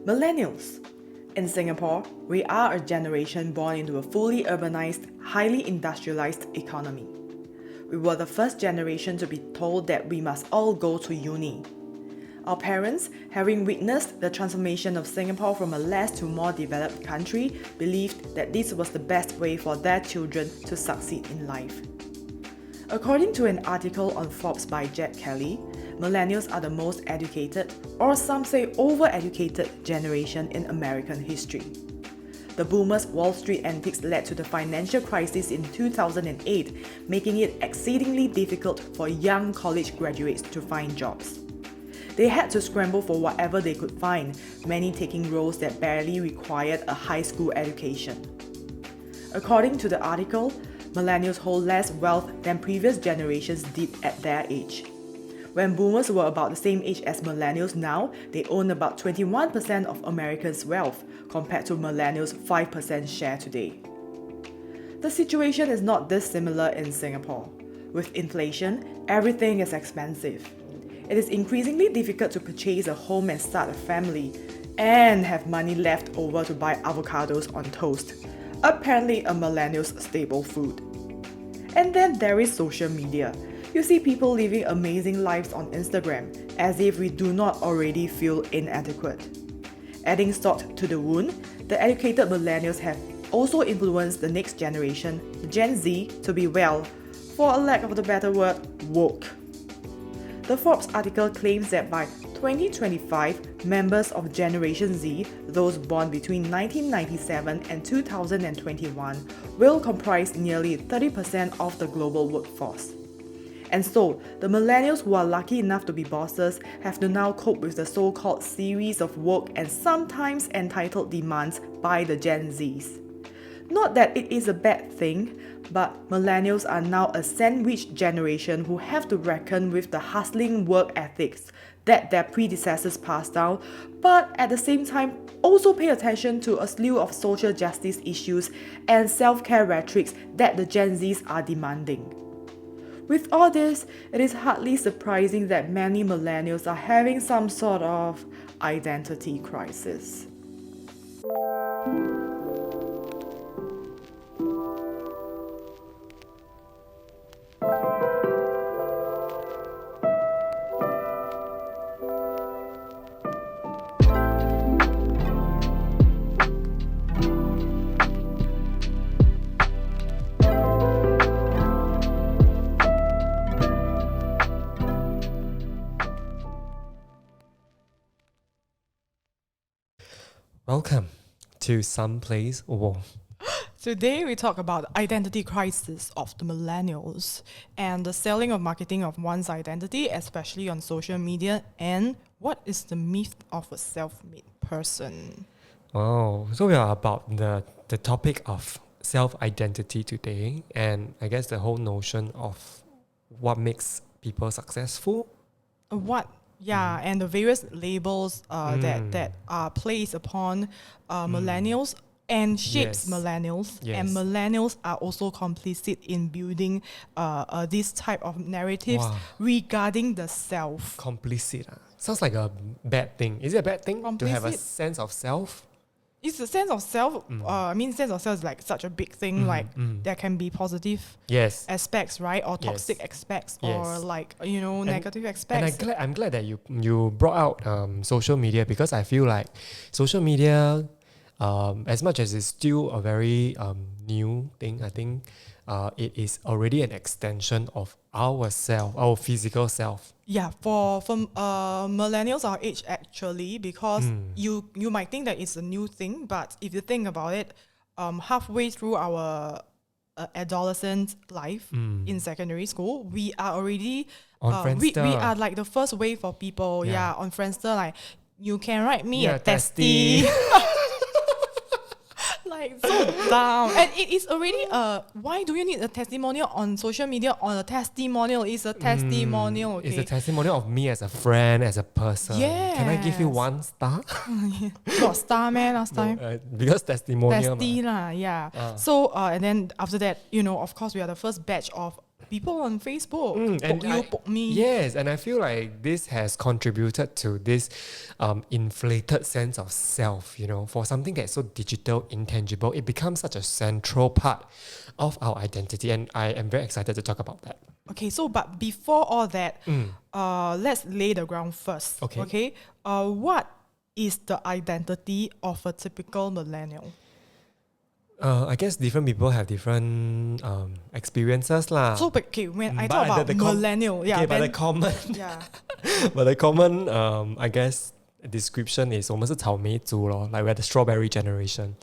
Millennials. In Singapore, we are a generation born into a fully urbanized, highly industrialized economy. We were the first generation to be told that we must all go to uni. Our parents, having witnessed the transformation of Singapore from a less to more developed country, believed that this was the best way for their children to succeed in life. According to an article on Forbes by Jack Kelly, Millennials are the most educated, or some say overeducated, generation in American history. The boomers' Wall Street antics led to the financial crisis in 2008, making it exceedingly difficult for young college graduates to find jobs. They had to scramble for whatever they could find, many taking roles that barely required a high school education. According to the article, Millennials hold less wealth than previous generations did at their age. When boomers were about the same age as millennials now, they own about 21% of Americans' wealth, compared to millennials' 5% share today. The situation is not dissimilar in Singapore. With inflation, everything is expensive. It is increasingly difficult to purchase a home and start a family, and have money left over to buy avocados on toast, apparently a millennial's staple food. And then there is social media. You see people living amazing lives on Instagram, as if we do not already feel inadequate. Adding salt to the wound, the educated millennials have also influenced the next generation, Gen Z, to be, well, for a lack of a better word, woke. The Forbes article claims that by 2025, members of Generation Z, those born between 1997 and 2021, will comprise nearly 30% of the global workforce. And so, the millennials who are lucky enough to be bosses have to now cope with the so-called series of woke and sometimes entitled demands by the Gen Zs. Not that it is a bad thing, but millennials are now a sandwich generation who have to reckon with the hustling work ethics that their predecessors passed down, but at the same time also pay attention to a slew of social justice issues and self-care rhetorics that the Gen Zs are demanding. With all this, it is hardly surprising that many millennials are having some sort of identity crisis. Welcome to Someplace Warm. Today we talk about the identity crisis of the millennials and the selling of marketing of one's identity, especially on social media, and what is the myth of a self-made person. Oh, so we are about the topic of self-identity today, and I guess the whole notion of what makes people successful. And the various labels that are placed upon millennials and shapes millennials. Yes. And millennials are also complicit in building this type of narratives regarding the self. Complicit. Sounds like a bad thing. Is it a bad thing to have a sense of self? It's the sense of self. Sense of self is like such a big thing. There can be positive aspects, right, or toxic aspects, or negative aspects. And I'm glad that you brought out social media, because I feel like social media, as much as it's still a very new thing, I think it is already an extension of our self, our physical self. Yeah, for millennials our age, actually, because you might think that it's a new thing, but if you think about it, halfway through our adolescent life in secondary school, we are already on Friendster. We are like the first wave of people on Friendster, like, you can write me a testy. Like, so dumb. And it is already why do you need a testimonial on social media? On a testimonial is a testimonial. Okay? It's a testimonial of me as a friend, as a person. Yes. Can I give you 1 star? Got star, man, last time. Because testimonial. Testy lah, yeah. So and then after that, of course, we are the first batch of people on Facebook. And Poke you, poke me. Yes, and I feel like this has contributed to this inflated sense of self, for something that's so digital, intangible, it becomes such a central part of our identity, and I am very excited to talk about that. Okay, so but before all that, let's lay the ground first. Okay. What is the identity of a typical millennial? I guess different people have different experiences lah. So, when I But talk about the millennial, but the then, common, yeah, but the common, I guess description is 我们是草莓族 lor, like we're the strawberry generation.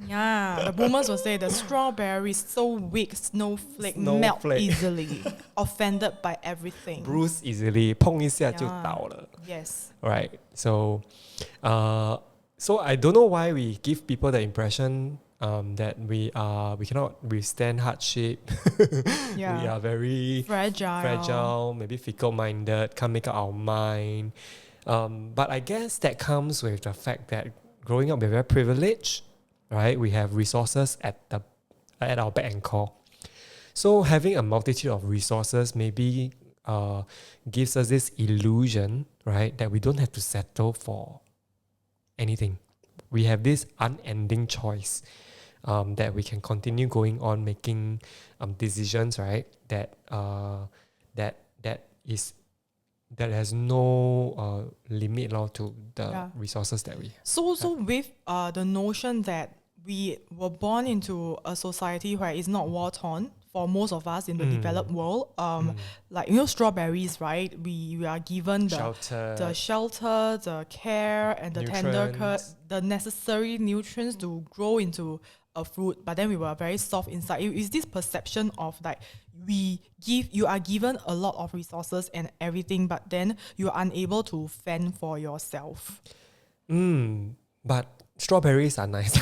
yeah, the boomers will say the strawberry is so weak, snowflake, melt Snowflake. easily, offended by everything. Bruise easily, 碰一下就倒了. Yes. Right. So I don't know why we give people the impression that we cannot withstand hardship. Yeah. We are very Fragile. maybe fickle-minded, can't make up our mind. But I guess that comes with the fact that growing up we're very privileged, right? We have resources at our beck and call. So having a multitude of resources maybe gives us this illusion, right, that we don't have to settle for anything. We have this unending choice that we can continue going on making decisions, right? That has no limit to the resources that we have. So with the notion that we were born into a society where it's not war torn for most of us in the developed world, like strawberries, right? We are given the shelter, the care, and the tender care, the necessary nutrients to grow into a fruit. But then we were very soft inside. It is this perception of like you are given a lot of resources and everything, but then you are unable to fend for yourself. But strawberries are nice.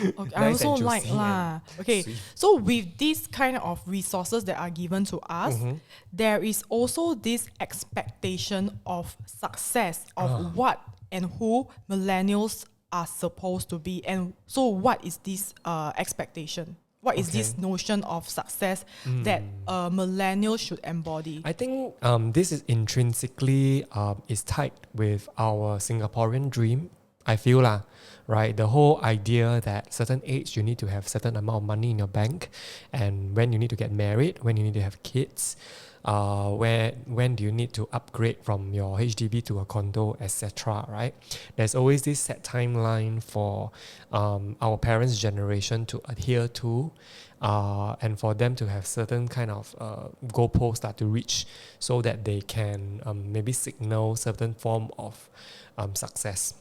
Okay, I also like lah. Okay, so with this kind of resources that are given to us, there is also this expectation of success of what and who millennials are supposed to be. And so what is this expectation? What is this notion of success that a millennial should embody? I think this is intrinsically is tied with our Singaporean dream. I feel right? The whole idea that certain age you need to have certain amount of money in your bank, and when you need to get married, when you need to have kids, when do you need to upgrade from your HDB to a condo, etc. Right? There's always this set timeline for our parents' generation to adhere to, and for them to have certain kind of goalposts to reach, so that they can maybe signal certain form of success.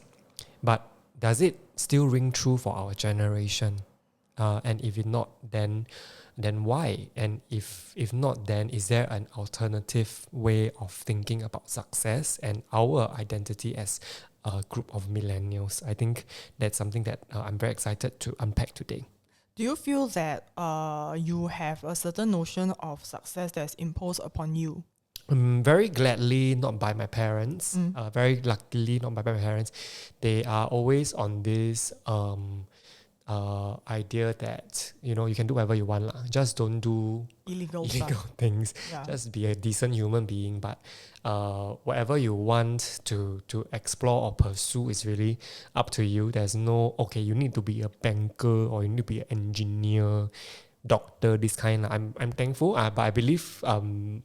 But does it still ring true for our generation? And if it not, then why? And if not, then is there an alternative way of thinking about success and our identity as a group of millennials? I think that's something that I'm very excited to unpack today. Do you feel that you have a certain notion of success that's imposed upon you? Very gladly not by my parents. Very luckily not by my parents. They are always on this idea that you can do whatever you want. Just don't do illegal things. Yeah. Just be a decent human being. But whatever you want to explore or pursue is really up to you. There's no, you need to be a banker or you need to be an engineer, doctor, this kind. I'm thankful, but I believe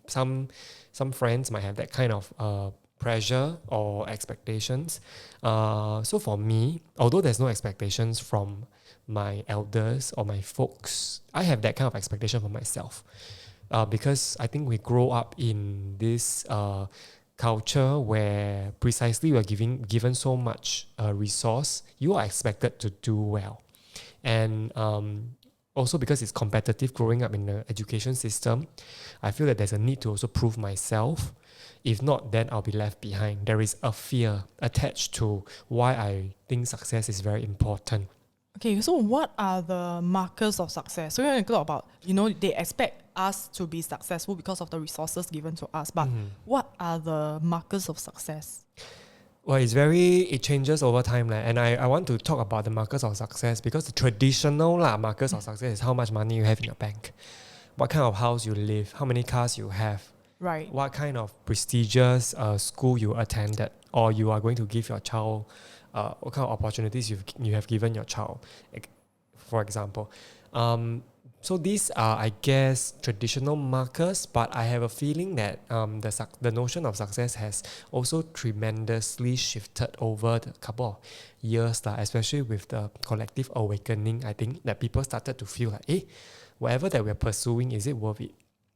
some friends might have that kind of pressure or expectations. So for me, although there's no expectations from my elders or my folks, I have that kind of expectation for myself, because I think we grow up in this culture where precisely we're given so much resource. You are expected to do well, and also because it's competitive growing up in the education system, I feel that there's a need to also prove myself. If not, then I'll be left behind. There is a fear attached to why I think success is very important. Okay, so what are the markers of success? So we're going to talk about, they expect us to be successful because of the resources given to us. But what are the markers of success? Well, it changes over time. And I want to talk about the markers of success because the traditional markers of success is how much money you have in your bank. what kind of house you live, how many cars you have, Right. what kind of prestigious school you attended, or you are going to give your child, what kind of opportunities you have given your child, for example. So these are, I guess, traditional markers, but I have a feeling that the notion of success has also tremendously shifted over the couple of years, especially with the collective awakening. I think that people started to feel like, whatever that we're pursuing, is it worth it?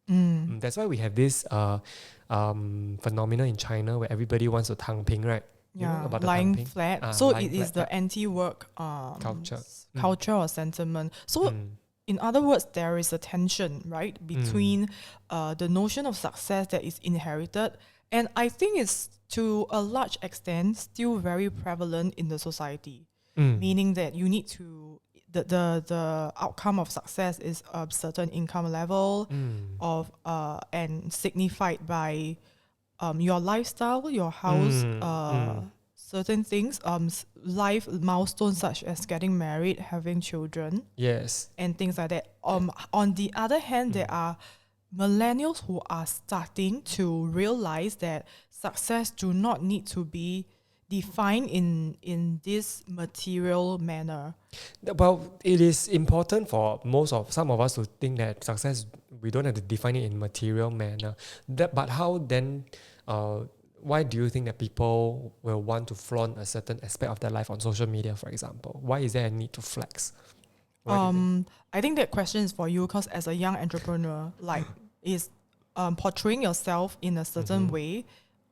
That's why we have this phenomenon in China where everybody wants to tang ping, right? You know Yeah, about the lying tang ping? flat. So lying it is flat the anti-work culture. culture or sentiment. So in other words, there is a tension, right, between the notion of success that is inherited, and I think it's to a large extent still very prevalent in the society. Meaning that you need to the outcome of success is a certain income level of and signified by your lifestyle, your house, certain things, life milestones such as getting married, having children, Yes. and things like that. On the other hand, there are millennials who are starting to realize that success do not need to be defined in this material manner. Well, it is important for some of us to think that success, we don't have to define it in material manner. But how then, why do you think that people will want to flaunt a certain aspect of their life on social media, for example? Why is there a need to flex? Why do you think? I think that question is for you because as a young entrepreneur, is portraying yourself in a certain way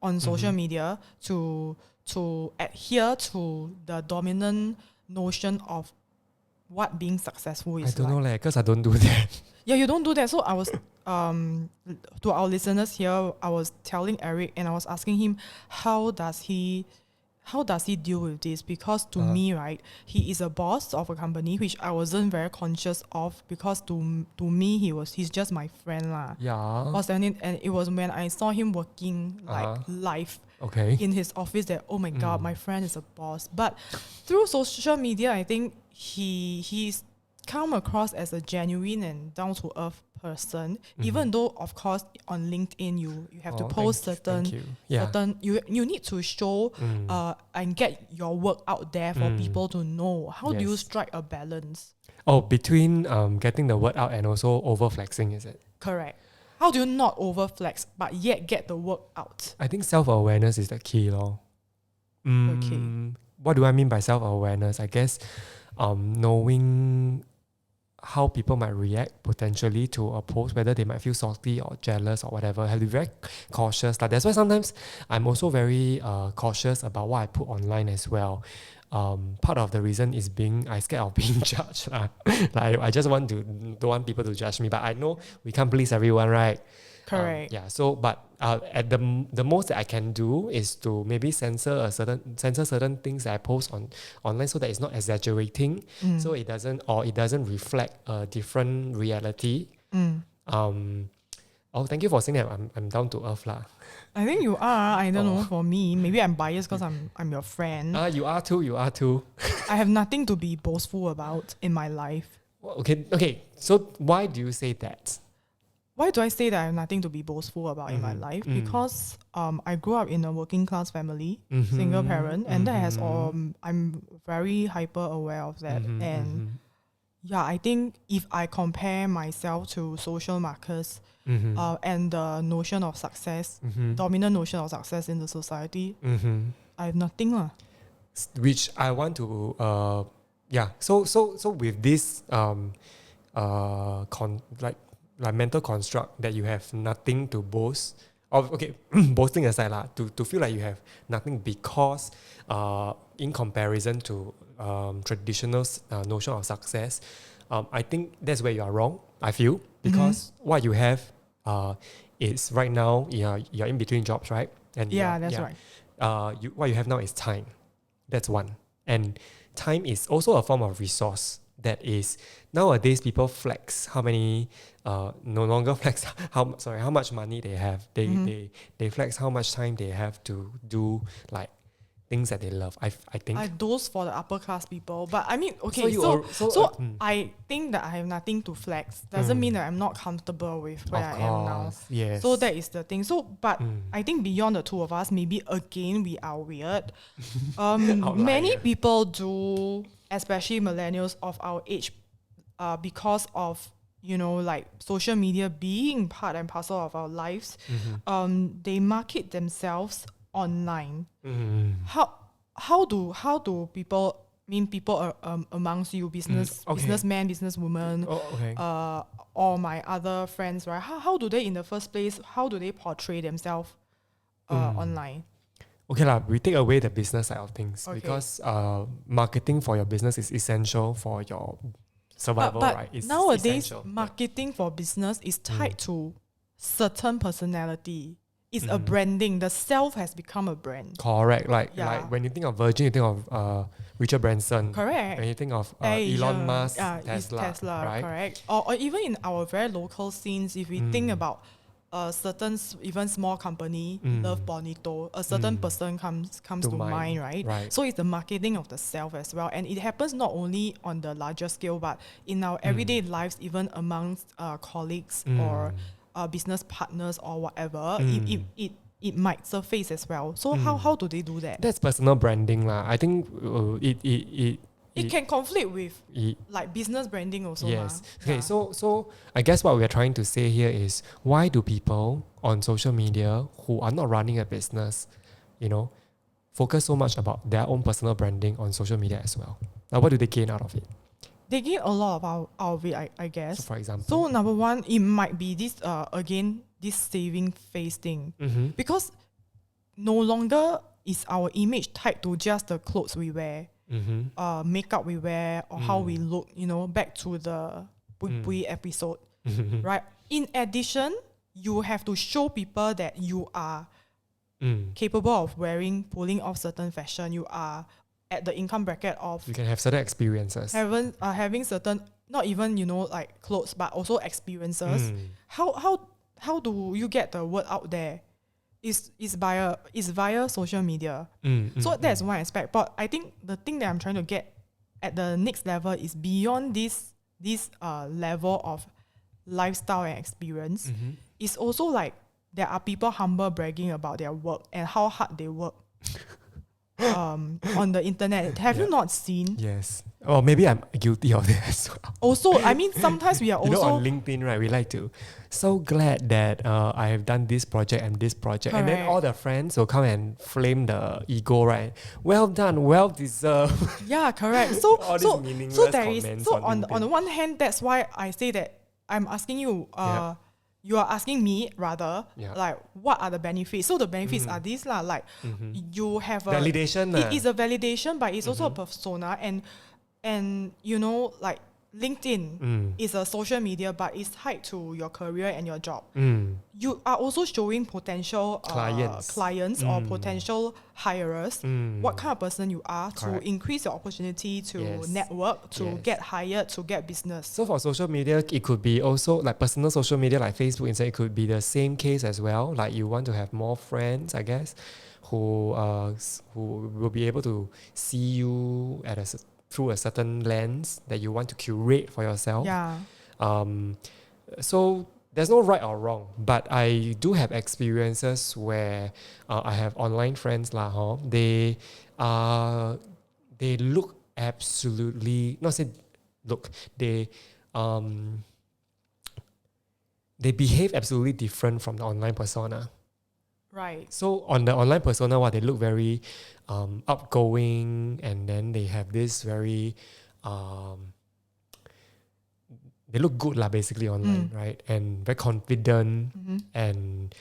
on social media to adhere to the dominant notion of what being successful is. I don't know, because I don't do that. Yeah, you don't do that. So I was to our listeners here, I was telling Eric and I was asking him how does he deal with this? Because to me, right, he is a boss of a company which I wasn't very conscious of because to me he's just my friend lah. Yeah. And it was when I saw him working live in his office that, oh my god, my friend is a boss. But through social media, I think he's come across as a genuine and down to earth person, even though of course on LinkedIn you have to post certain you need to show and get your work out there for people to know. How do you strike a balance? Between getting the word out and also over flexing, is it? Correct. How do you not over flex but yet get the work out? I think self-awareness is the key lor. Okay. What do I mean by self-awareness? I guess knowing how people might react potentially to a post, whether they might feel salty or jealous or whatever, have to be very cautious. That's why sometimes I'm also very cautious about what I put online as well. Part of the reason is I scared of being judged. I just don't want people to judge me, but I know we can't please everyone, right? Correct. But at the most that I can do is to maybe censor certain things that I post online so that it's not exaggerating, so it doesn't reflect a different reality. Thank you for saying that I'm down to earth lah. I think you are. I don't know. For me, maybe I'm biased because I'm your friend. You are too. I have nothing to be boastful about in my life. Okay. So why do you say that? Why do I say that I have nothing to be boastful about in my life? Because I grew up in a working class family, single parent, and that has I'm very hyper aware of that. And yeah, I think if I compare myself to social markers and the notion of success, dominant notion of success in the society, I have nothing lah. Which I want to So with this like mental construct that you have nothing to boast of, boasting aside to feel like you have nothing because in comparison to traditional notion of success, I think that's where you are wrong, I feel, because what you have is right now you're in between jobs, right? And that's right. What you have now is time. That's one. And time is also a form of resource that is nowadays people flex how many no longer flex how much money they have. They flex how much time they have to do like things that they love. I think. Those for the upper class people. But I mean, okay, So you so are- so, I think that I have nothing to flex. Doesn't mean that I'm not comfortable with where Of I am now. course, yes. So that is the thing. So, but I think beyond the two of us, maybe again we are weird. Many people do, especially millennials of our age, because of like social media being part and parcel of our lives. They market themselves online. How do people amongst you, businessmen, businesswomen, or my other friends, right? How do they in the first place? How do they portray themselves online? Okay lah, we take away the business side of things Okay. because marketing for your business is essential for your survival, But right? It's nowadays, essential. marketing for business is tied to certain personality. It's a branding. The self has become a brand. Correct. Like Yeah. when you think of Virgin, you think of Richard Branson. Correct. When you think of Asia, Elon Musk, it's Tesla, right? correct. Or even in our very local scenes, if we think about certain even small company, Love Bonito, a certain person comes To to mind, mind, right? right. So it's the marketing of the self as well, and it happens not only on the larger scale, but in our everyday lives, even amongst colleagues or business partners or whatever. It might surface as well. So how do they do that? That's personal branding lah. I think It can conflict with it- like business branding also. yes. Ma. Okay. Yeah. So I guess what we're trying to say here is why do people on social media who are not running a business, focus so much about their own personal branding on social media as well? Now, what do they gain out of it? They gain a lot out of it, I So, guess. for example, So number one, it might be this again this saving face thing, because no longer is our image tied to just the clothes we wear, makeup we wear, or how we look. Back to the Pui Pui episode, right? In addition, you have to show people that you are capable of pulling off certain fashion. You are at the income bracket of you can have certain experiences. having certain, not even like clothes, but also experiences. How do you get the word out there? Is via social media. So that's one aspect. But I think the thing that I'm trying to get at the next level is beyond this level of lifestyle and experience. It's also like there are people humble bragging about their work and how hard they work on the internet. Have you not seen? Yes. Or maybe I'm guilty of that as well. Also, I mean, sometimes we are You know, also on LinkedIn, right, we like to, so glad that I have done this project and this project. And then Correct. all the friends will come and flame the ego, right? Well done, well deserved. yeah, correct. So All these so meaningless there is comments so on on the LinkedIn. one hand, that's why I say that I'm asking you. Yeah. You are asking me rather, Yeah. like, what are the benefits? So the benefits are these lah, like you have a Validation lah. It is a validation, but it's also a persona, and like LinkedIn is a social media, but it's tied to your career and your job. You are also showing potential clients or potential hirers what kind of person you are Correct. to increase your opportunity to Yes. network, to Yes. get hired, to get business. So for social media, it could be also like personal social media like Facebook, Instagram, it could be the same case as well. Like you want to have more friends, I guess, who will be able to see you through a certain lens that you want to curate for yourself. Yeah. So there's no right or wrong, but I do have experiences where I have online friends lah. They look absolutely not say look they behave absolutely different from the online persona. Right. So on the online persona, they look very outgoing, and then they have this very they look good lah, basically online, right? And very confident, and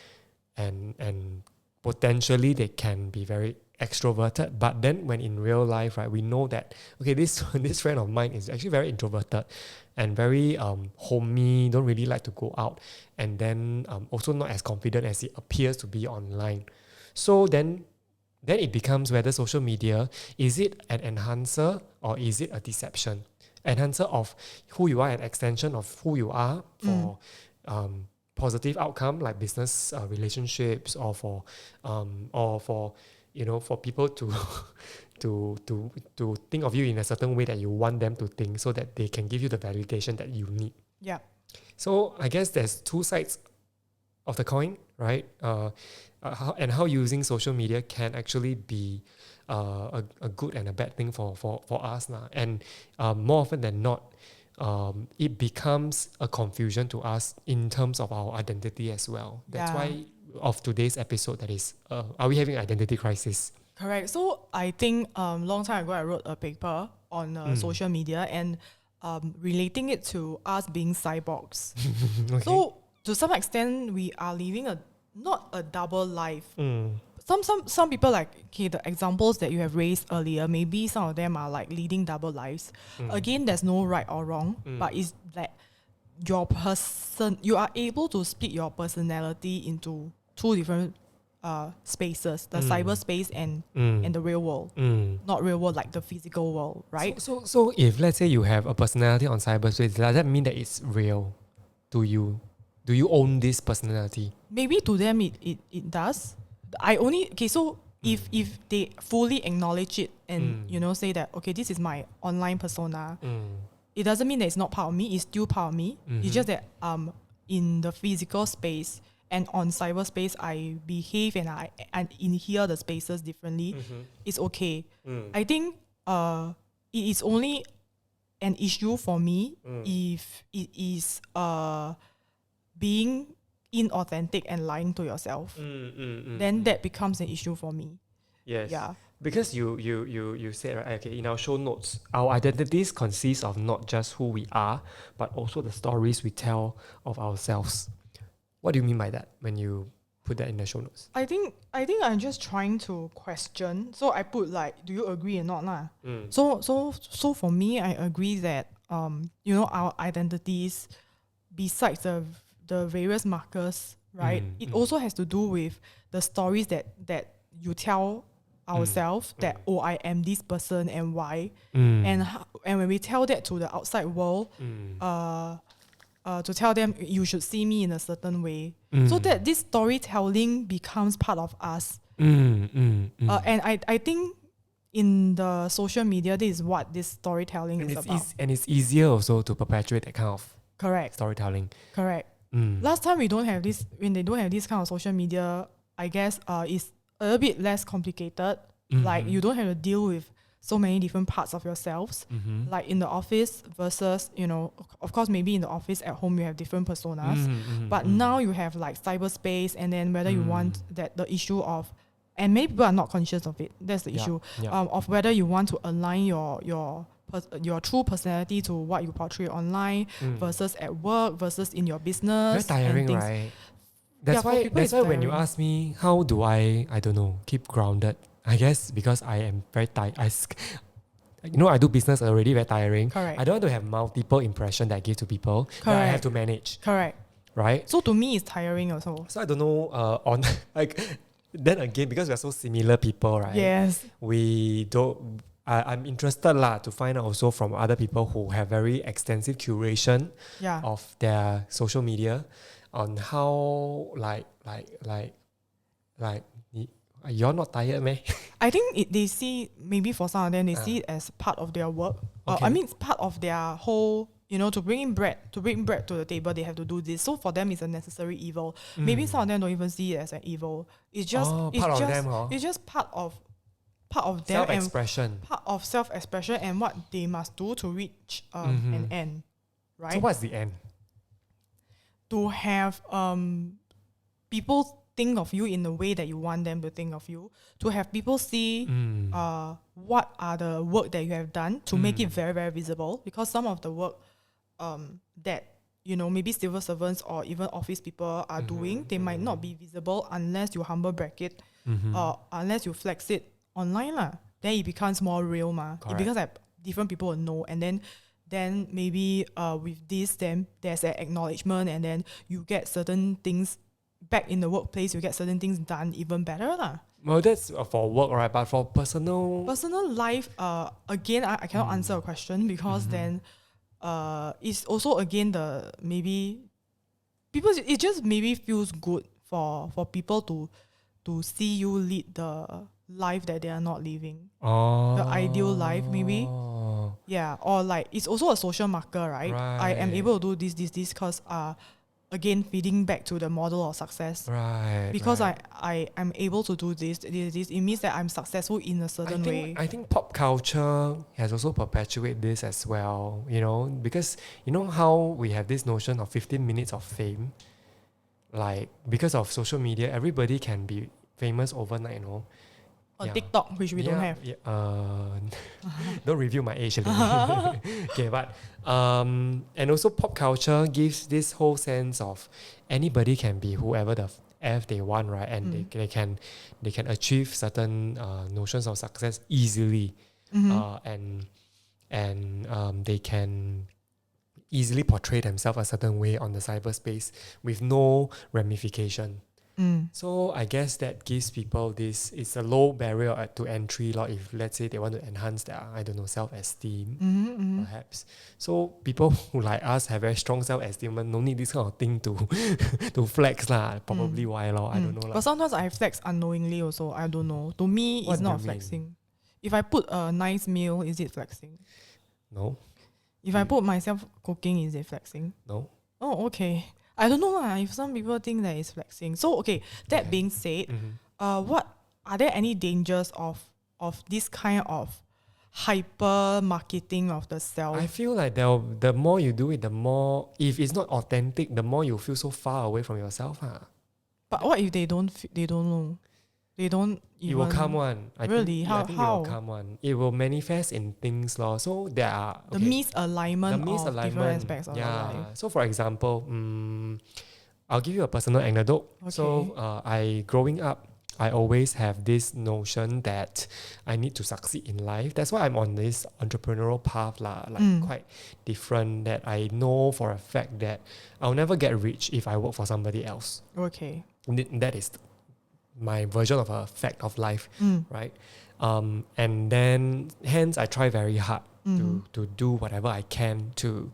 potentially they can be very extroverted. But then when in real life, right, we know that okay, this friend of mine is actually very introverted and very homey, don't really like to go out, and then also not as confident as it appears to be online. So then it becomes whether social media, is it an enhancer or is it a deception? Enhancer of who you are, an extension of who you are for positive outcome like business relationships, or for for people to to think of you in a certain way that you want them to think, so that they can give you the validation that you need. Yeah. So I guess there's two sides of the coin, right? How using social media can actually be a good and a bad thing for us now. And more often than not, it becomes a confusion to us in terms of our identity as well. That's why of today's episode, that is, are we having identity crisis? Correct. So I think long time ago I wrote a paper on social media and relating it to us being cyborgs. Okay. So to some extent we are living not a double life. Some people, like, okay, the examples that you have raised earlier, maybe some of them are like leading double lives. Again, there's no right or wrong, but it's like you are able to split your personality into two different spaces, the cyberspace and the real world. Not real world like the physical world, right? So if let's say you have a personality on cyberspace, does that mean that it's real to you? Do you own this personality? Maybe to them it does. So if they fully acknowledge it and say that, okay, this is my online persona, it doesn't mean that it's not part of me, it's still part of me. It's just that in the physical space and on cyberspace I behave and I inhere the spaces differently. It's okay. I think it is only an issue for me if it is being inauthentic and lying to yourself. Then that becomes an issue for me. Yes. Yeah. Because you said, right, okay, in our show notes, our identities consist of not just who we are, but also the stories we tell of ourselves. What do you mean by that when you put that in the show notes? I think I'm just trying to question. So I put like, do you agree or not lah? So for me, I agree that our identities, besides the various markers, right? It also has to do with the stories that you tell ourselves that, oh, I am this person and why. And when we tell that to the outside world, to tell them you should see me in a certain way, so that this storytelling becomes part of us. And I think in the social media, this is what this storytelling is about. And it's easier also to perpetuate that kind of Correct. storytelling. Correct. Last time when they don't have this kind of social media, I guess it's a little bit less complicated. Like you don't have to deal with so many different parts of yourselves. Like in the office versus, of course maybe in the office, at home you have different personas. But now you have like cyberspace, and then whether you want that the issue of, and many people are not conscious of it. That's the issue of whether you want to align your true personality to what you portray online versus at work versus in your business. Very tiring, right? That's why when you ask me how do I don't know, keep grounded, I guess because I am very tired. I do business already, very tiring. Correct. I don't want to have multiple impressions that I give to people that I have to manage. Correct. Right? So to me, it's tiring also. So I don't know, on like, then again, because we're so similar people, right? Yes. We don't... I'm interested to find out also from other people who have very extensive curation of their social media on how you're not tired, man. I think they see, maybe for some of them, they see it as part of their work. Okay. I mean, it's part of their whole, to bring bread to the table, they have to do this. So for them, it's a necessary evil. Maybe some of them don't even see it as an evil. It's just it's just part of them, self-expression. and part of self-expression and what they must do to reach an end, right? So what's the end? To have people think of you in the way that you want them to think of you, to have people see what are the work that you have done, to make it very, very visible, because some of the work that maybe civil servants or even office people are doing, they might not be visible unless you humble bracket or unless you flex it online lah. Then it becomes more real ma. It becomes like different people will know, and then maybe with this, then there's an acknowledgement, and then you get certain things back in the workplace, you get certain things done even better lah. Well, that's for work, right? But for personal life, again, I cannot answer a question, because then it's also again the maybe people, it just maybe feels good for people to see you lead life that they are not living. Oh. The ideal life, maybe. Yeah, or like it's also a social marker, right? I am Right. able to do this because again feeding back to the model of success. Right. Because right. I am able to do this, it means that I'm successful in a certain way. I think pop culture has also perpetuated this as well, because you know how we have this notion of 15 minutes of fame. Like, because of social media, everybody can be famous overnight, On Yeah. TikTok, which we don't have. Don't review my age. Okay, but and also pop culture gives this whole sense of anybody can be whoever the F they want, right? And they can achieve certain notions of success easily, and they can easily portray themselves a certain way on the cyberspace with no ramification. So I guess that gives people this, it's a low barrier to entry, if let's say they want to enhance their, self-esteem, perhaps. So people who like us have very strong self-esteem and no need this kind of thing to to flex lah. Probably why I don't know lah. But sometimes I flex unknowingly also. I don't know. To me, What it's do not you mean? flexing. If I put a nice meal, is it flexing? No, If I put myself cooking, is it flexing? no. Oh, okay. I don't know lah. If some people think that it's flexing. So okay. That being said, what are there any dangers of this kind of hyper marketing of the self? I feel like the more you do it, the more, if it's not authentic, the more you feel so far away from yourself. But what if they don't know? They don't even... It will come one. Really? I think it How? will come one. It will manifest in things, lor. So there are... The misalignment of different aspects of your yeah. life. So for example, I'll give you a personal anecdote. Okay. So growing up, I always have this notion that I need to succeed in life. That's why I'm on this entrepreneurial path, quite different, that I know for a fact that I'll never get rich if I work for somebody else. Okay. That is my version of a fact of life, right? And then hence I try very hard to do whatever I can to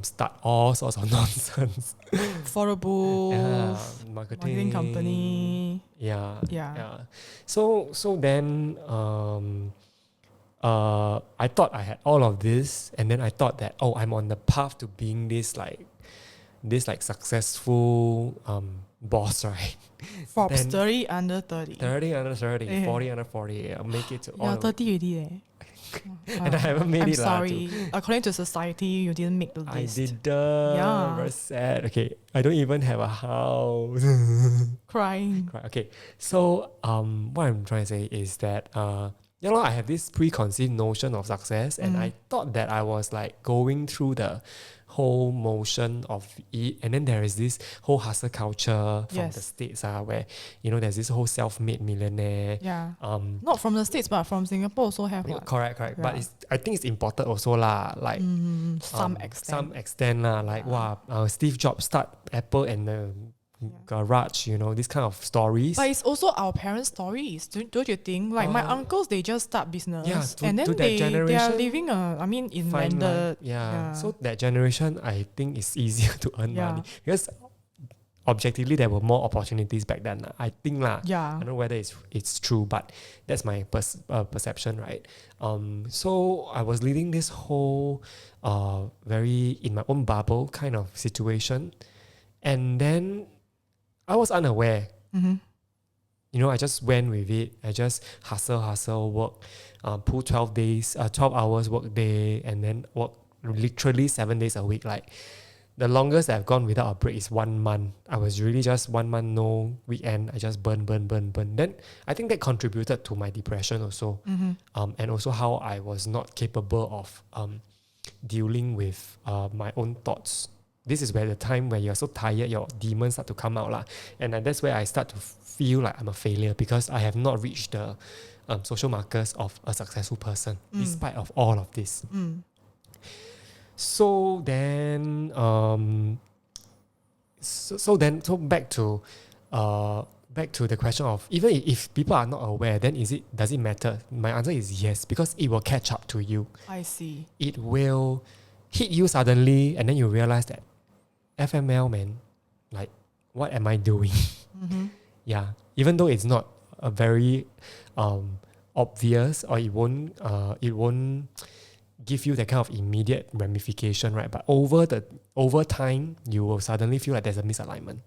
start all sorts of nonsense. For a booth, marketing company. Yeah. So then I thought I had all of this, and then I thought that I'm on the path to being this successful boss, right? Forbes Then 30 under 30. 30 under 30, Yeah. 40 under 40. I'll make it to all Yeah, of it. 30 already eh. And I haven't made I'm it. sorry. According to society, you didn't make the I list. didn't. Yeah. Very sad. Okay, I don't even have a house. Crying. Okay, so what I'm trying to say is that I have this preconceived notion of success, and I thought that I was like going through the whole motion of it, and then there is this whole hustle culture from the States where there's this whole self-made millionaire. Yeah. Not from the States, but from Singapore also have one. Correct. Yeah. But I think it's imported also lah. Like Some extent. Some extent lah. Like Steve Jobs start Apple and the garage. This kind of stories. But it's also our parents' stories, don't you think? Like my uncles, they just start business, and then they are living in fine landed. Yeah. So that generation, I think, is easier to earn money because objectively there were more opportunities back then. I think lah. Yeah. I don't know whether it's true, but that's my perception, right? So I was leading this whole very in my own bubble kind of situation, and then I was unaware. I just went with it. I just hustle, work, pull 12 hours work day, and then work literally 7 days a week. Like the longest I've gone without a break is 1 month. I was really just 1 month, no weekend. I just burn. Then I think that contributed to my depression also. And also how I was not capable of dealing with my own thoughts. This is where the time where you're so tired, your demons start to come out lah. And that's where I start to feel like I'm a failure because I have not reached the social markers of a successful person despite of all of this. So then, back to the question of even if people are not aware, then does it matter? My answer is yes, because it will catch up to you. I see. It will hit you suddenly, and then you realize that FML, man, like what am I doing? Yeah, even though it's not a very obvious, or it won't give you that kind of immediate ramification, right? But over time, you will suddenly feel like there's a misalignment.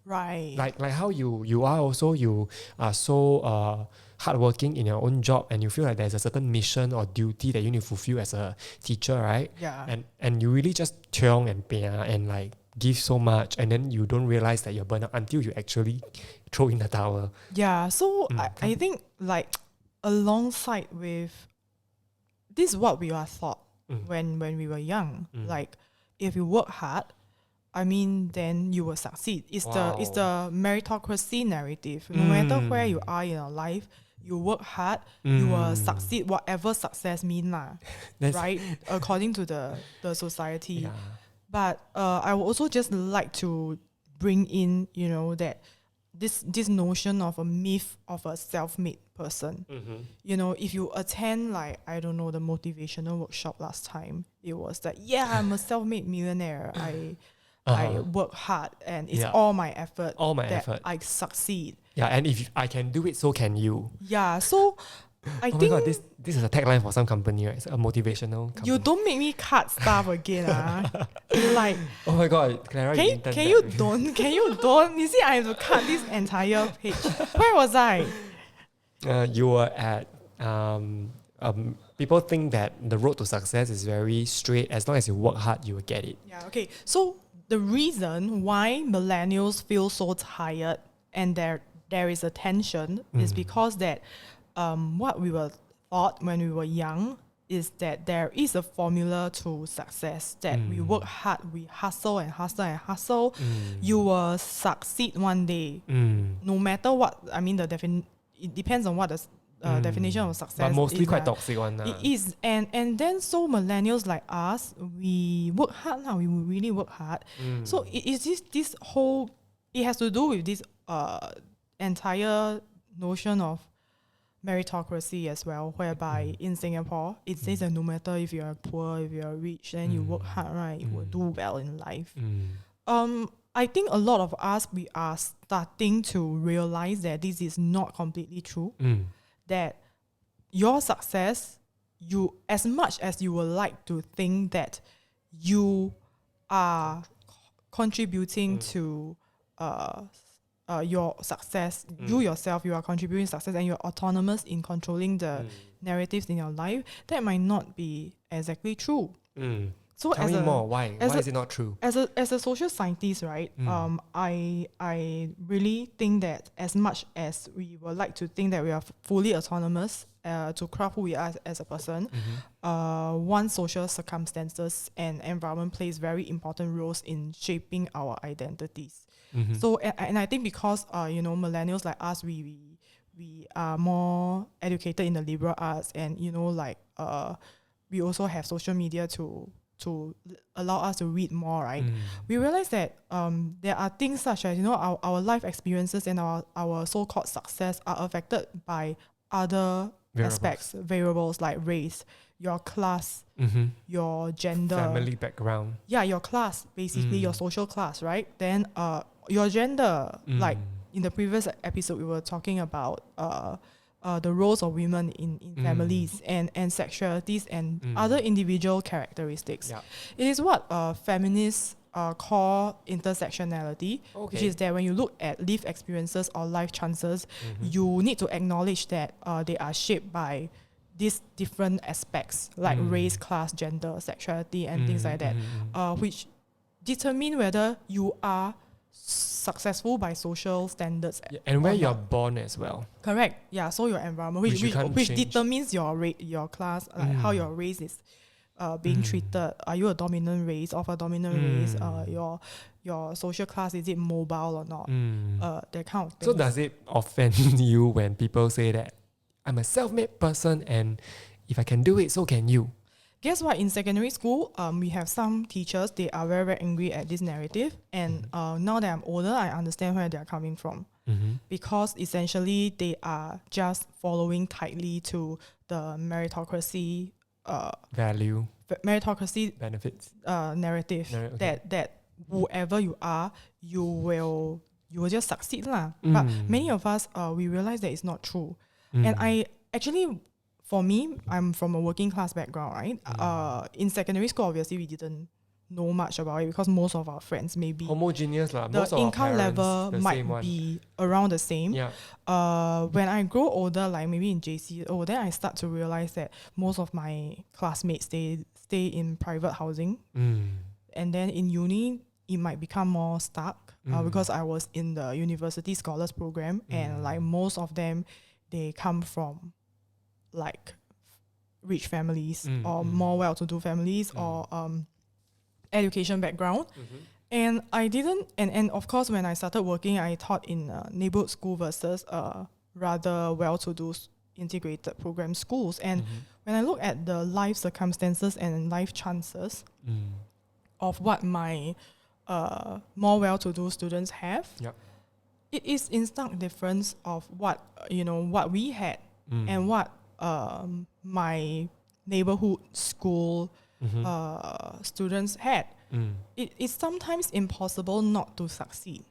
Right. Like how you are also, you are so hardworking in your own job, and you feel like there's a certain mission or duty that you need to fulfill as a teacher, right? Yeah. And you really just chiong and pia and like give so much, and then you don't realize that you're burnt out until you actually throw in the towel. Yeah. So I think like alongside with this is what we are taught when we were young. Like if you work hard, I mean, then you will succeed. It's the meritocracy narrative. No matter where you are in your life, you work hard, you will succeed. Whatever success mean lah, right? According to the society. Yeah. But I would also just like to bring in, that this notion of a myth of a self-made person. If you attend like, I don't know, the motivational workshop last time, it was like, yeah, I'm a self-made millionaire. I work hard and it's all my effort. I succeed. Yeah, and if I can do it, so can you. Yeah, so I Oh think my god, this is a tagline for some company, right? It's a motivational company. you don't make me cut stuff again. You're like, Oh my god, Clara, can you that. don't? You see, I have to cut this entire page. Where was I? You were at people think that the road to success is very straight. As long as you work hard, you will get it. Yeah, okay. So the reason why millennials feel so tired and there is a tension is because that what we were taught when we were young is that there is a formula to success, that we work hard, we hustle and hustle and hustle, you will succeed one day. No matter what, I mean, it depends on what the definition of success But mostly is, quite toxic one. It is, and then so millennials like us, we work hard now. We really work hard. So it is this whole. It has to do with this entire notion of meritocracy as well, whereby in Singapore it says that no matter if you are poor, if you are rich, then you work hard, right? You will do well in life. I think a lot of us, we are starting to realize that this is not completely true. That your success, you, as much as you would like to think that you are contributing to your success, you yourself, you are contributing success and you're autonomous in controlling the narratives in your life, that might not be exactly true. So Tell me more. Why is it not true? As a social scientist, right? I really think that as much as we would like to think that we are fully autonomous to craft who we are as a person, one, social circumstances and environment plays very important roles in shaping our identities. So and I think because millennials like us, we are more educated in the liberal arts, and we also have social media to allow us to read more, right? We realize that there are things such as our life experiences and our so-called success are affected by other variables like race, your class, your gender, family background. Yeah, your class, basically your social class, right? Then your gender, like in the previous episode we were talking about the roles of women in families and sexualities and other individual characteristics. Yeah. It is what feminists call intersectionality, which is that when you look at lived experiences or life chances, you need to acknowledge that they are shaped by these different aspects like race, class, gender, sexuality, and things like that, which determine whether you are successful by social standards, and where you're born as well. Correct. Yeah. So your environment, which determines your class, like how your race is being treated. Are you a dominant race, of a dominant race? Your social class, is it mobile or not? That kind of thing. So does it offend you when people say that I'm a self-made person and if I can do it, so can you? Guess what? In secondary school, we have some teachers, they are very, very angry at this narrative. And now that I'm older, I understand where they're coming from. Because essentially, they are just following tightly to the meritocracy benefits narrative. That whoever you are, you you will just succeed lah. But many of us, we realize that it's not true. And I actually, for me, I'm from a working class background, right? In secondary school, obviously, we didn't know much about it because most of our friends maybe homogeneous lah. the Most of income our parents, level the might same one. be around the same. Yeah. When I grow older, like maybe in JC, then I start to realize that most of my classmates stay in private housing, and then in uni it might become more stuck because I was in the university scholars program, and like most of them, they come from like rich families or more well-to-do families or education background. And I didn't, and of course when I started working, I taught in neighborhood school versus rather well-to-do integrated program schools. And when I look at the life circumstances and life chances of what my more well-to-do students have, it is in stark difference of what what we had and what my neighborhood school students had. It's sometimes impossible not to succeed,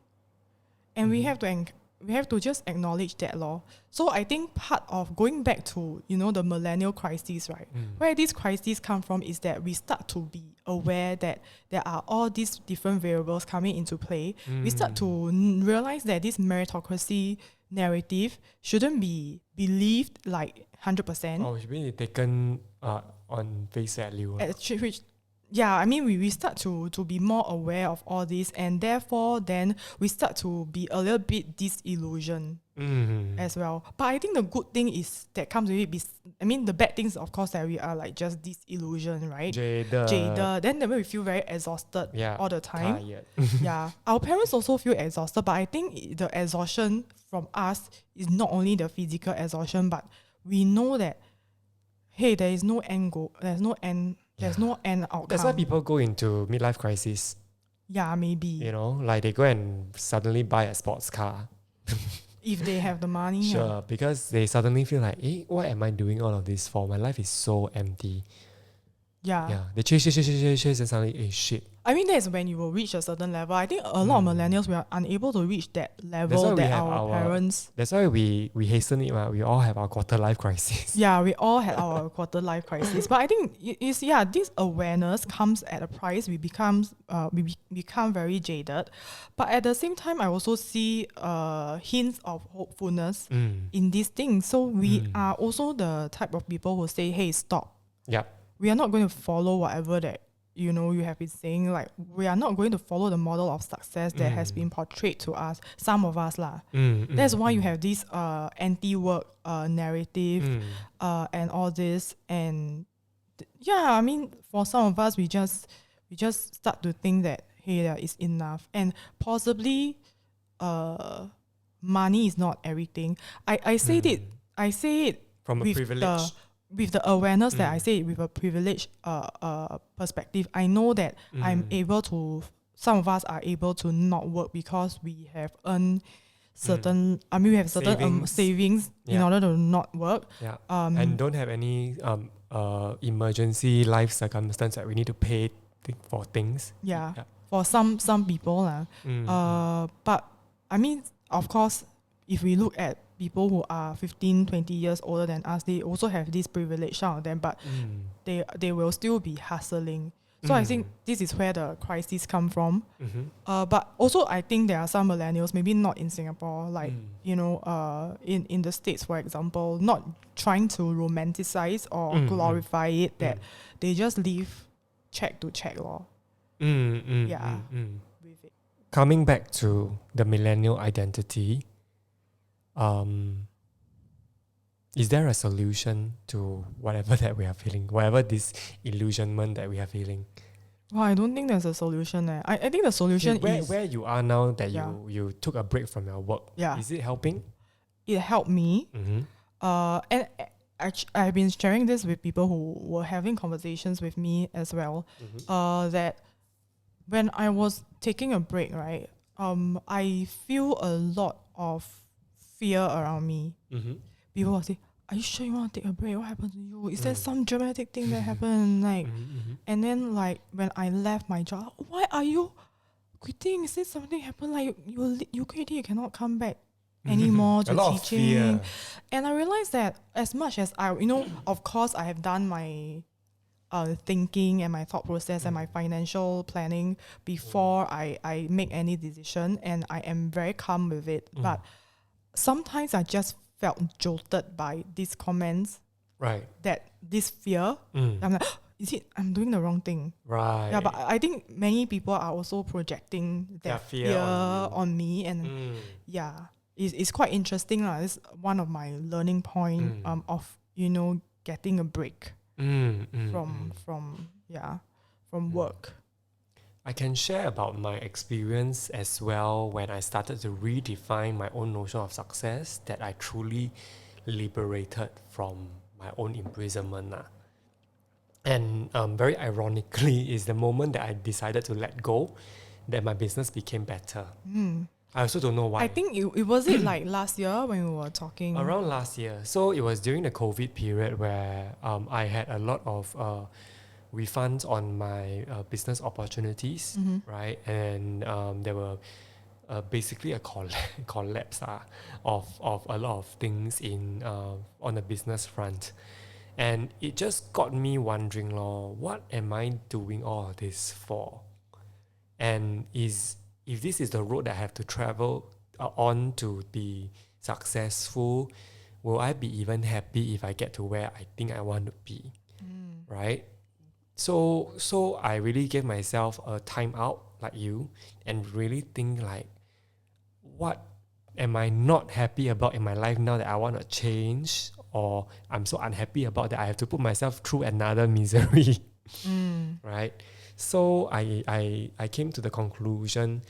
and we have to just acknowledge that law. So I think part of going back to the millennial crisis, right, where these crises come from is that we start to be aware that there are all these different variables coming into play. We start to realize that this meritocracy narrative shouldn't be believed like 100%. Oh, it should be taken on face value. I mean, we start to be more aware of all this, and therefore then we start to be a little bit disillusioned as well. But I think the good thing is that comes with it. I mean, the bad things, of course, that we are like just disillusioned, right? Jaded. Then we feel very exhausted all the time. Tired. Our parents also feel exhausted, but I think the exhaustion from us is not only the physical exhaustion, but we know that, hey, there is no end goal. There's no end outcome. That's why people go into midlife crisis. Yeah, maybe. Like they go and suddenly buy a sports car. If they have the money. Sure, because they suddenly feel like, what am I doing all of this for? My life is so empty. Yeah. They chase, and suddenly, shit. I mean, that's when you will reach a certain level. I think a lot of millennials, we are unable to reach that level that our parents... That's why we hasten it. We all have our quarter life crisis. Yeah, we all had our quarter life crisis. But I think this awareness comes at a price. We become very jaded. But at the same time, I also see hints of hopefulness in these things. So we are also the type of people who say, hey, stop. Yeah. We are not going to follow whatever that you have been saying. Like, we are not going to follow the model of success that has been portrayed to us. Some of us lah. That's why you have this anti-work narrative and all this. And I mean, for some of us, we just start to think that, hey, that is enough. And possibly, money is not everything. I say it from a privilege. With the awareness that I say it with a privileged perspective. I know that some of us are able to not work because we have earned certain, we have certain savings in order to not work. Yeah. And don't have any emergency life circumstance that we need to pay for things. Yeah. For some people. But I mean, of course, if we look at people who are 15, 20 years older than us, they also have this privilege, some of them, but they will still be hustling. So I think this is where the crisis come from. But also I think there are some millennials, maybe not in Singapore, like, in the States, for example, not trying to romanticize or glorify it, that they just live check to check law. With it. Coming back to the millennial identity, is there a solution to whatever that we are feeling, whatever this illusionment that we are feeling? Well, I don't think there's a solution. I think the solution is... Where you are now that you took a break from your work, is it helping? It helped me. And I've been sharing this with people who were having conversations with me as well, that when I was taking a break, right, I feel a lot of fear around me. People will say, are you sure you want to take a break? What happened to you? Is there some dramatic thing that happened? Like, and then like when I left my job, why are you quitting, is it something happen like you quit, you cannot come back anymore to A lot of teaching. fear. And I realized that as much as I, of course I have done my thinking and my thought process and my financial planning before I make any decision, and I am very calm with it. But sometimes I just felt jolted by these comments, Right. that this fear. I'm like, is it I'm doing the wrong thing? Right. Yeah, but I think many people are also projecting Their that fear fear on you. on me, and it's quite interesting. It's one of my learning point of getting a break from work. I can share about my experience as well when I started to redefine my own notion of success, that I truly liberated from my own imprisonment. And very ironically, is the moment that I decided to let go that my business became better. I also don't know why. I think it was it like last year when we were talking. Around last year. So it was during the COVID period where I had a lot of refunds on my business opportunities, right? And there were basically a collapse of a lot of things in on the business front. And it just got me wondering, what am I doing all of this for? And if this is the road that I have to travel on to be successful, will I be even happy if I get to where I think I want to be? Right? So I really gave myself a time out like you and really think like, what am I not happy about in my life now that I want to change, or I'm so unhappy about that I have to put myself through another misery, right? So I came to the conclusion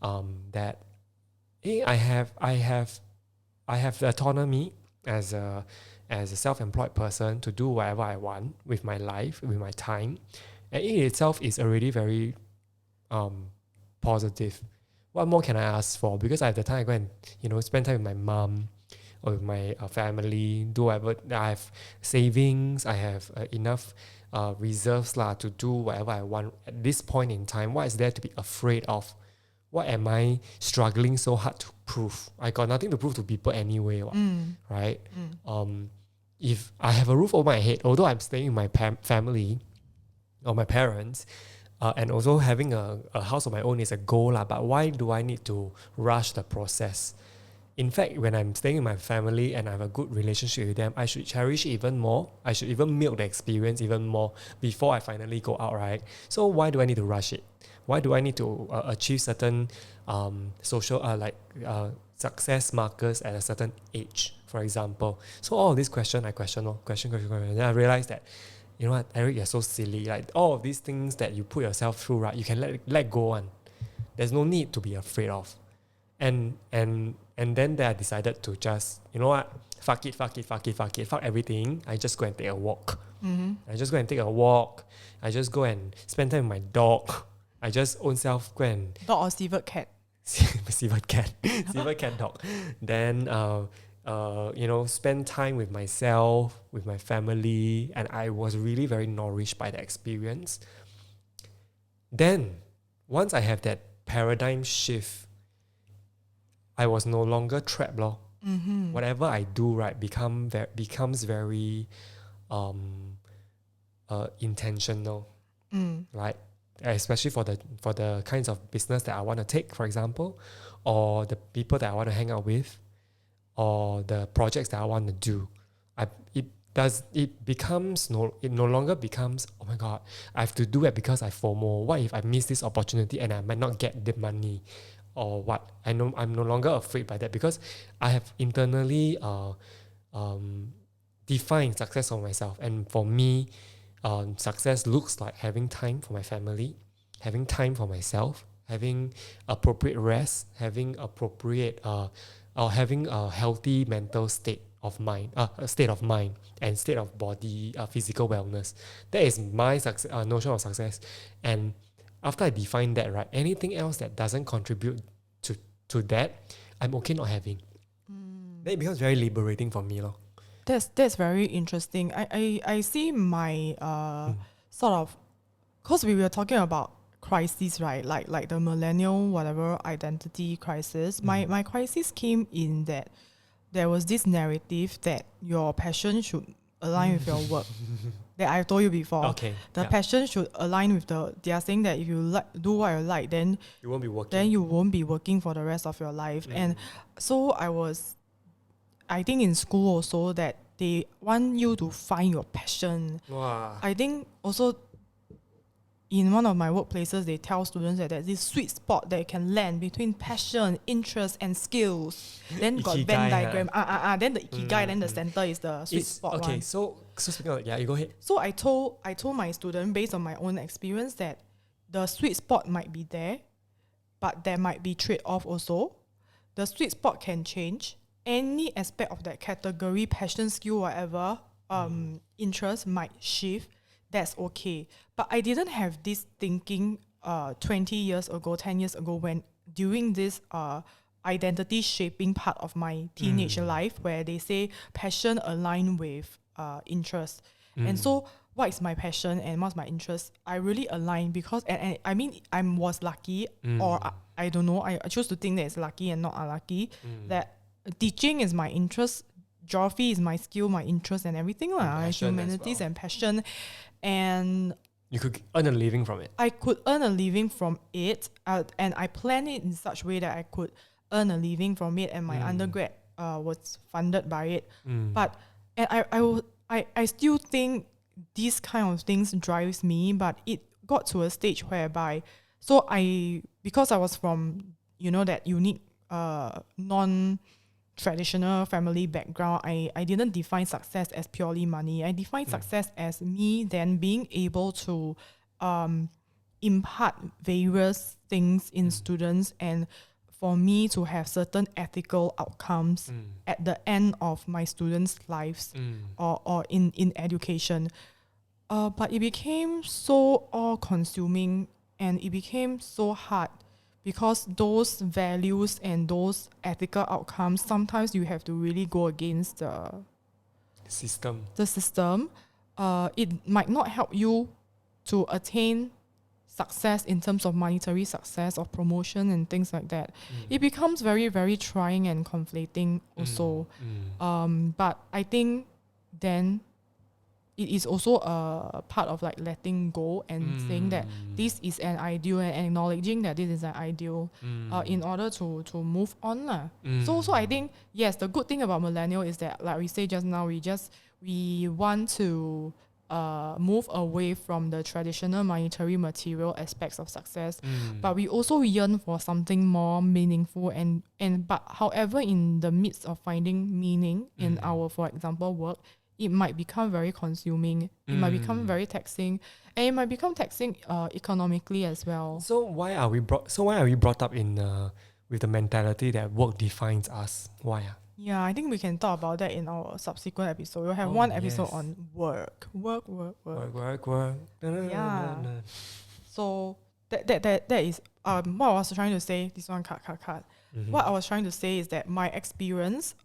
that I have the autonomy as a self-employed person to do whatever I want with my life, with my time, and it itself is already very positive. What more can I ask for? Because I have the time, I go and spend time with my mom or with my family, do whatever. I have savings, I have enough reserves to do whatever I want at this point in time. What is there to be afraid of? What am I struggling so hard to prove? I got nothing to prove to people anyway, right? If I have a roof over my head, although I'm staying with my family or my parents, and also having a house of my own is a goal, but why do I need to rush the process? In fact, when I'm staying with my family and I have a good relationship with them, I should cherish it even more. I should even milk the experience even more before I finally go out, right? So why do I need to rush it? Why do I need to achieve certain social success markers at a certain age, for example? So all of these question. Then I realized that, you know what, Eric, you're so silly. Like all of these things that you put yourself through, right? You can let go on. There's no need to be afraid of. And then I decided to just, you know what, fuck everything. I just go and take a walk. I just go and take a walk. I just go and spend time with my dog. I just own self go and Dog or civet cat? civet cat dog. Then spend time with myself, with my family, and I was really very nourished by the experience. Then once I have that paradigm shift, I was no longer trapped. Whatever I do, right, becomes very intentional, right? Especially for the kinds of business that I want to take, for example, or the people that I want to hang out with, or the projects that I want to do. It no longer becomes, oh my god, I have to do it because I FOMO. What if I miss this opportunity and I might not get the money? Or what? I'm no longer afraid by that because I have internally defined success for myself. And for me, success looks like having time for my family, having time for myself, having appropriate rest, having appropriate having a healthy mental state of mind and state of body, physical wellness. That is my notion of success. And after I define that, right, anything else that doesn't contribute to that, I'm okay not having. Then it becomes very liberating for me. That's very interesting. I see my sort of, because we were talking about crises, right? Like the millennial whatever identity crisis. My crisis came in that there was this narrative that your passion should align with your work. That I've told you before. Okay. The passion should align with they are saying that if you do what you like, then You won't be working. then you won't be working for the rest of your life. And so I think in school also that they want you to find your passion. Wow. I think also in one of my workplaces, they tell students that there's this sweet spot that you can land between passion, interest, and skills. Then got Ikigai, Venn diagram. Then the ikigai, then the center is the sweet spot okay, one. so speaking of, you go ahead. So I told my student based on my own experience that the sweet spot might be there, but there might be trade-off also. The sweet spot can change. Any aspect of that category, passion, skill, whatever, interest might shift. That's okay. But I didn't have this thinking 20 years ago, 10 years ago when during this identity shaping part of my teenage life where they say passion align with interest. And so what is my passion and what's my interest? I really align because, and I mean, I was lucky or I don't know, I choose to think that it's lucky and not unlucky, that teaching is my interest, geography is my skill, my interest and everything, humanities and passion. And you could earn a living from it. I could earn a living from it, and I planned it in such a way that I could earn a living from it, and my undergrad was funded by it. But and I still think these kind of things drives me, but it got to a stage whereby because I was from that unique non-traditional family background, I didn't define success as purely money. I defined success as me then being able to impart various things in students and for me to have certain ethical outcomes at the end of my students' lives or in education. But it became so all-consuming and it became so hard because those values and those ethical outcomes, sometimes you have to really go against the system. It might not help you to attain success in terms of monetary success or promotion and things like that. It becomes very, very trying and conflating also. But I think then it is also a part of like letting go and saying that this is an ideal and acknowledging that this is an ideal in order to move on. So I think, yes, the good thing about Millennial is that, like we say just now, we want to move away from the traditional monetary material aspects of success, but we also yearn for something more meaningful but however, in the midst of finding meaning in our, for example, work, it might become very consuming, it might become very taxing, and it might become taxing economically as well. So why are we brought up in with the mentality that work defines us? Why? Yeah, I think we can talk about that in our subsequent episode. We'll have one episode on work. Work. Yeah. So that is what I was trying to say. This one cut. What I was trying to say is that my experience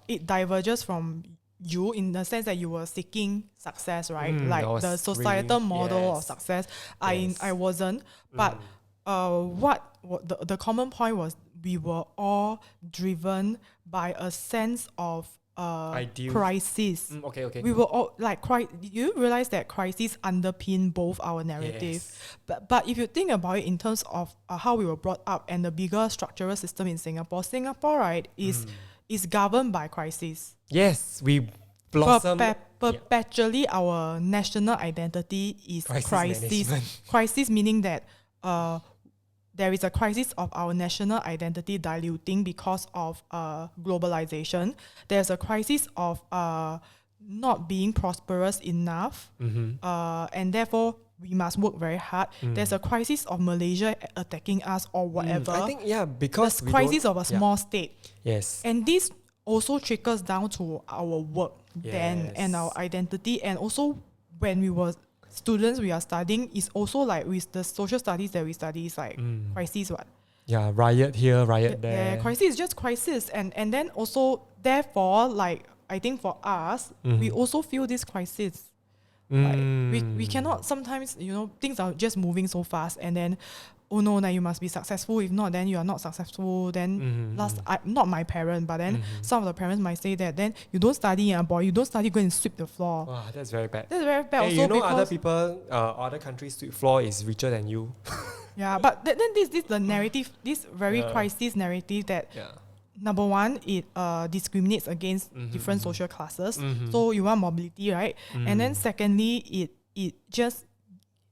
it diverges from you in the sense that you were seeking success, right? Like the societal model of success. I wasn't. But what the common point was, we were all driven by a sense of crisis. Okay. We were all like, you realize that crisis underpin both our narrative. Yes. But if you think about it in terms of how we were brought up and the bigger structural system in Singapore, right, is governed by crisis. Yes, we blossom. Perpetually, our national identity is crisis. Crisis meaning that there is a crisis of our national identity diluting because of globalization. There's a crisis of not being prosperous enough, and therefore we must work very hard. There's a crisis of Malaysia attacking us or whatever. I think, because the crisis of a small state. Yes. And this also trickles down to our work then and our identity. And also when we were students, we are studying, is also like with the social studies that we study, is like crisis what? Yeah, riot here, riot there. Yeah, crisis is just crisis. And then also, therefore, like, I think for us, we also feel this crisis. Like we cannot sometimes, things are just moving so fast, and then oh no, now you must be successful. If not, then you are not successful. Then not my parent, but then some of the parents might say that then you don't study, boy, you don't study, go and sweep the floor. Wow, that's very bad. That's very bad. Hey, Also, other people, other countries' sweep floor is richer than you. yeah, but then this the narrative, this very crisis narrative that number one, it discriminates against different social classes. So you want mobility, right? And then secondly, it just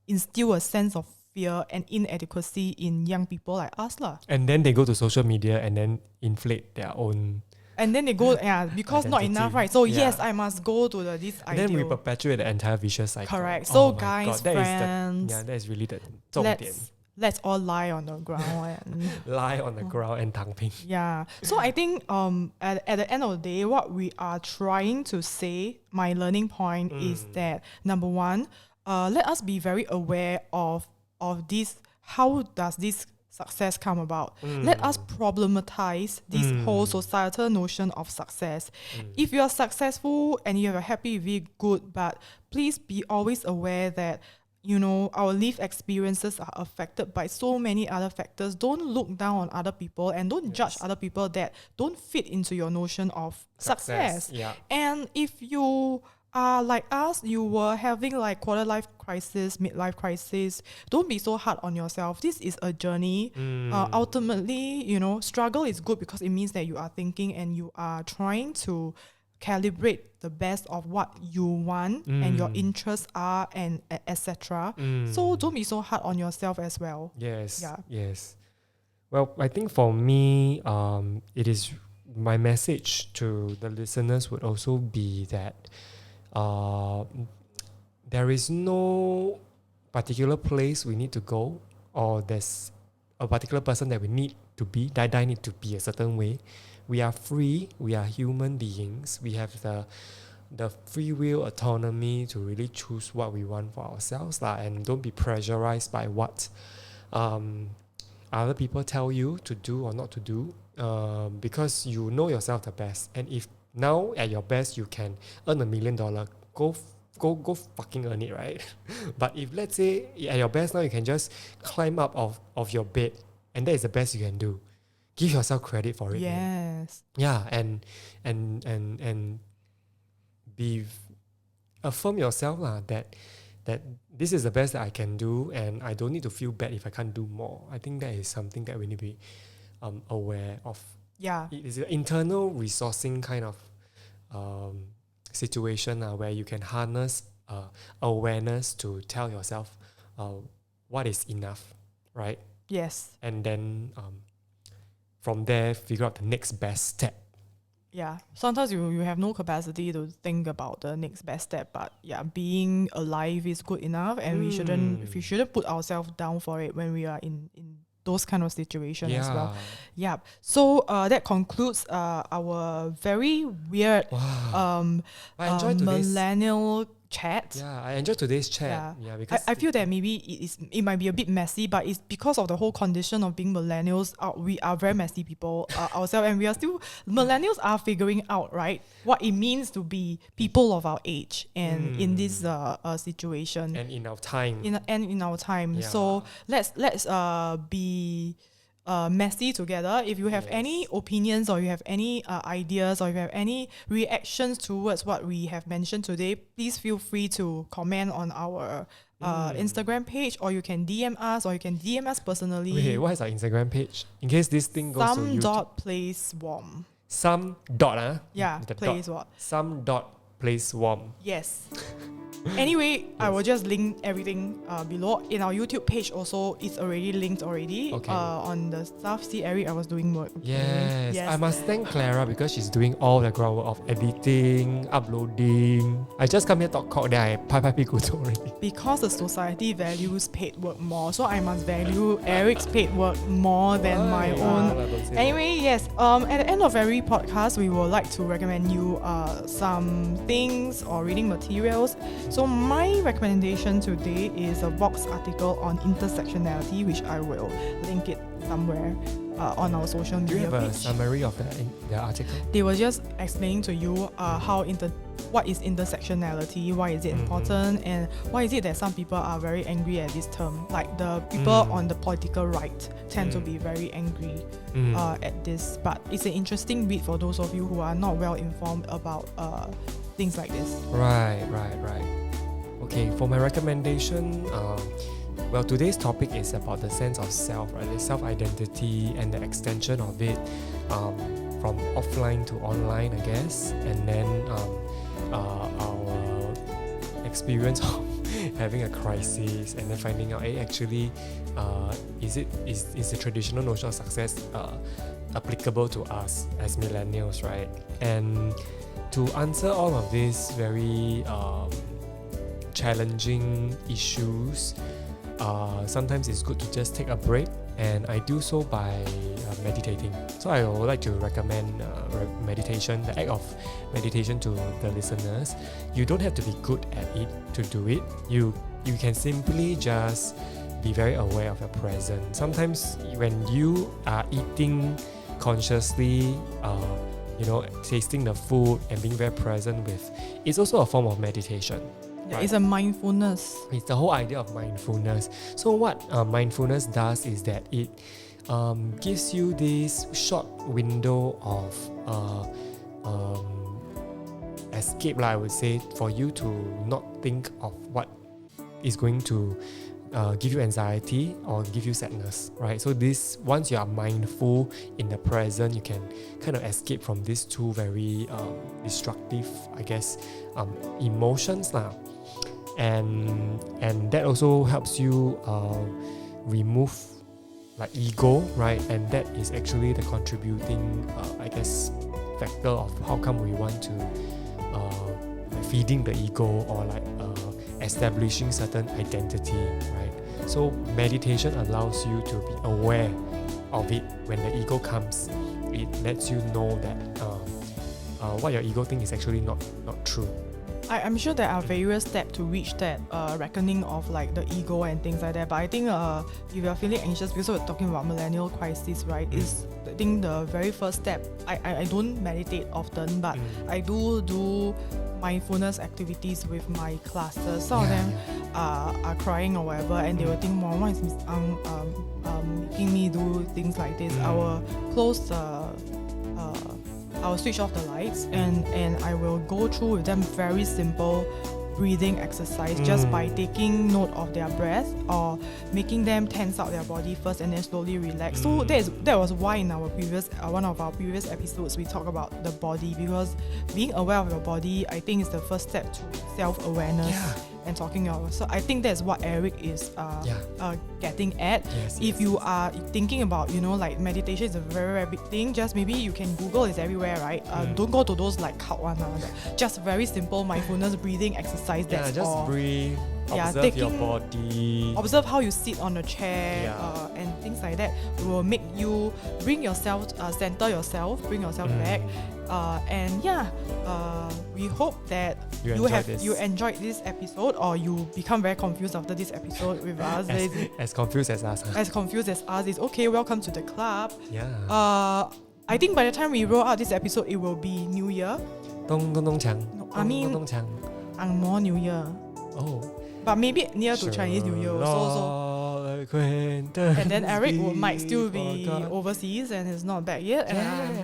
instill a sense of fear and inadequacy in young people like us lah. And then they go to social media and then inflate their own. And then they go, because not identity. enough, right? So yes, I must go to this And ideal. then we perpetuate the entire vicious cycle. Correct. So my guys, God, friends, that is really the 重点. let's all lie on the ground and Lie on the ground and 躺平. yeah. So I think at the end of the day, what we are trying to say, my learning point is that number one, let us be very aware of this. How does this success come about? Let us problematize this whole societal notion of success. If you are successful and you are happy with it, good, but please be always aware that our life experiences are affected by so many other factors. Don't look down on other people and don't judge other people that don't fit into your notion of success. Yeah. And if you are like us, you were having like quarter life crisis, midlife crisis, don't be so hard on yourself. This is a journey. Ultimately, struggle is good because it means that you are thinking and you are trying to calibrate the best of what you want and your interests are and etc. So don't be so hard on yourself as well. Yes. Yeah. Yes. Well, I think for me, it is my message to the listeners would also be that there is no particular place we need to go, or there's a particular person that we need to be, that I need to be a certain way. We are free, we are human beings, we have the free will autonomy to really choose what we want for ourselves and don't be pressurized by what other people tell you to do or not to do, because you know yourself the best. And if now at your best you can earn $1 million, go fucking earn it, right? But if let's say at your best now you can just climb up of your bed and that is the best you can do, give yourself credit for it. Yes. Yeah, and be affirm yourself that this is the best that I can do, and I don't need to feel bad if I can't do more. I think that is something that we need to be aware of. Yeah. It is an internal resourcing kind of situation where you can harness awareness to tell yourself what is enough, right? Yes. And then from there, figure out the next best step. Yeah. Sometimes you have no capacity to think about the next best step, but being alive is good enough, and we shouldn't put ourselves down for it when we are in those kind of situations as well. Yeah. So that concludes our very weird I enjoyed millennial chat. Yeah, I enjoyed today's chat. Yeah, because I feel that maybe it might be a bit messy, but it's because of the whole condition of being millennials. We are very messy people ourselves, and millennials are figuring out, right, what it means to be people of our age and in this situation and in our time. In our time. Yeah. So let's be messy together. If you have any opinions, or you have any ideas, or you have any reactions towards what we have mentioned today, please feel free to comment on our Instagram page, or you can DM us, or you can DM us personally. Wait, what is our Instagram page? In case this thing goes to YouTube. Some.placewarm. Some dot, Yeah, the place dot. what? Some dot place warm. Yes. Anyway, I will just link everything below. In our YouTube page also, it's already linked already. Okay. On the stuff. See, Eric, I was doing work. Yes. I must thank Clara because she's doing all the groundwork of editing, uploading. I just come here talk cock, then I pai go to already. Because the society values paid work more, so I must value Eric's paid work more than my own. Anyway, yes. At the end of every podcast, we would like to recommend you some things or reading materials. So my recommendation today is a Vox article on intersectionality, which I will link it somewhere on our social Do you media have a page. summary of the article? They were just explaining to you what is intersectionality, why is it important, and why is it that some people are very angry at this term. Like the people on the political right tend to be very angry at this. But it's an interesting read for those of you who are not well informed about things like this. Right. Okay, for my recommendation, well, today's topic is about the sense of self, right? The self-identity and the extension of it from offline to online, I guess, and then our experience of having a crisis and then finding out, actually, is the traditional notion of success applicable to us as millennials, right? And to answer all of these very challenging issues, sometimes it's good to just take a break, and I do so by meditating. So I would like to recommend meditation, the act of meditation, to the listeners. You don't have to be good at it to do it. You can simply just be very aware of your present. Sometimes when you are eating consciously, tasting the food and being very present with, it's also a form of meditation. Yeah, it's a mindfulness. It's the whole idea of mindfulness. So what mindfulness does is that it gives you this short window of escape, I would say, for you to not think of what is going to give you anxiety or give you sadness, right? So this, once you are mindful in the present, you can kind of escape from these two very destructive, I guess, emotions lah. And that also helps you remove like ego, right? And that is actually the contributing, I guess, factor of how come we want to feeding the ego or like establishing certain identity, right? So meditation allows you to be aware of it. When the ego comes, it lets you know that what your ego thinks is actually not true. I'm sure there are various steps to reach that reckoning of like the ego and things like that. But I think if you are feeling anxious, because we're talking about millennial crisis, right? Is I think the very first step. I don't meditate often, but I do mindfulness activities with my classes. Some of them are crying or whatever, and they will think, "Mom, why is Miss Ang making me do things like this?" I will close I will switch off the lights and I will go through with them very simple breathing exercise just by taking note of their breath or making them tense out their body first and then slowly relax. So that was why in our previous one of our previous episodes we talk about the body, because being aware of your body, I think, is the first step to self-awareness and talking about. So I think that's what Eric is getting at. If you are thinking about, like meditation is a very, very big thing, just maybe you can Google, it's everywhere, right? Don't go to those like cult one, just very simple mindfulness breathing exercise. That's just all. breathe, observe your body, observe how you sit on the chair, and things like that will make you bring yourself, center yourself, bring yourself back. We hope that you enjoyed this episode, or you become very confused after this episode with us. As confused as us. As confused as us. It's okay. Welcome to the club. I think by the time we roll out this episode, it will be New Year. Angmo New Year. Oh. But maybe near to Chinese New Year also. And then Eric might still be overseas and is not back yet.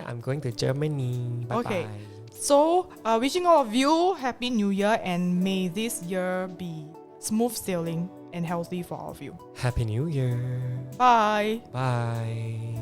I'm going to Germany. Bye-bye. Okay. So, wishing all of you Happy New Year, and may this year be smooth sailing and healthy for all of you. Happy New Year. Bye. Bye.